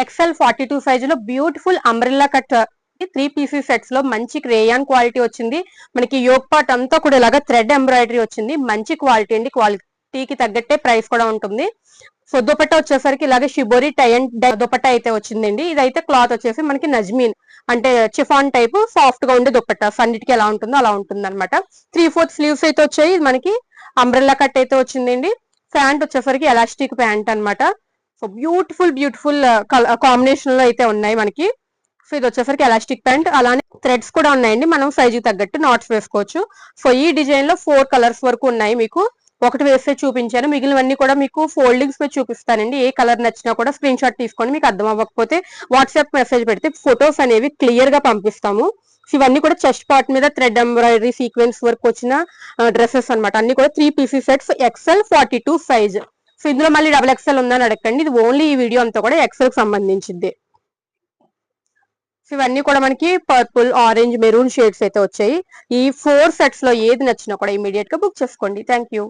XL 42 size లో beautiful umbrella cut 3 pieces sets లో మంచి రేయాన్ క్వాలిటీ వచ్చింది. మనకి యోగ్ పార్ట్ అంతా కూడా ఇలాగా థ్రెడ్ ఎంబ్రాయిడరీ వచ్చింది. మంచి క్వాలిటీ అండి, క్వాలిటీకి తగ్గట్టే ప్రైస్ కూడా ఉంటుంది. సో దుపట్టా వచ్చేసరికి ఇలాగే షిబోరి టై అండ్ దుపట్టా అయితే వచ్చిందండి. ఇదైతే క్లాత్ వచ్చేసి మనకి నజ్మీన్ అంటే చిఫాన్ టైప్ సాఫ్ట్ గా ఉండే దుపట్టా అన్నిటికీ ఎలా ఉంటుందో అలా ఉంటుంది అనమాట. 3/4 స్లీవ్స్ అయితే వచ్చాయి. మనకి అంబ్రెల్లా కట్ అయితే వచ్చిందండి. ప్యాంట్ వచ్చేసరికి ఎలాస్టిక్ ప్యాంట్ అనమాట. సో బ్యూటిఫుల్ కాంబినేషన్ లో అయితే ఉన్నాయి మనకి. సో ఇది వచ్చేసరికి ఎలాస్టిక్ ప్యాంట్, అలానే థ్రెడ్స్ కూడా ఉన్నాయండి. మనం సైజు తగ్గట్టు నాట్స్ వేసుకోవచ్చు. సో ఈ డిజైన్ లో 4 కలర్స్ వరకు ఉన్నాయి. మీకు ఒకటి వేస్తే చూపించాను, మిగిలినవన్నీ కూడా మీకు ఫోల్డింగ్స్ మీద చూపిస్తానండి. ఏ కలర్ నచ్చినా కూడా స్క్రీన్ షాట్ తీసుకొని మీకు అర్థం అవ్వకపోతే వాట్సాప్ మెసేజ్ పెడితే ఫొటోస్ అనేవి క్లియర్ గా పంపిస్తాము. ఇవన్నీ కూడా చెస్ట్ పార్ట్ మీద థ్రెడ్ ఎంబ్రాయిడరీ సీక్వెన్స్ వర్క్ వచ్చిన డ్రెస్సెస్ అనమాట. అన్ని కూడా 3 pieces sets XL 42 size. So ఇందులో మళ్ళీ XXL ఉందని అడగండి, ఇది ఓన్లీ ఈ వీడియో అంతా కూడా ఎక్సెల్ కి సంబంధించింది. ఇవన్నీ కూడా మనకి పర్పుల్, ఆరెంజ్, మెరూన్ షేడ్స్ అయితే వచ్చాయి. ఈ 4 సెట్స్ లో ఏది నచ్చినా కూడా ఇమీడియట్ గా బుక్ చేసుకోండి. Thank you.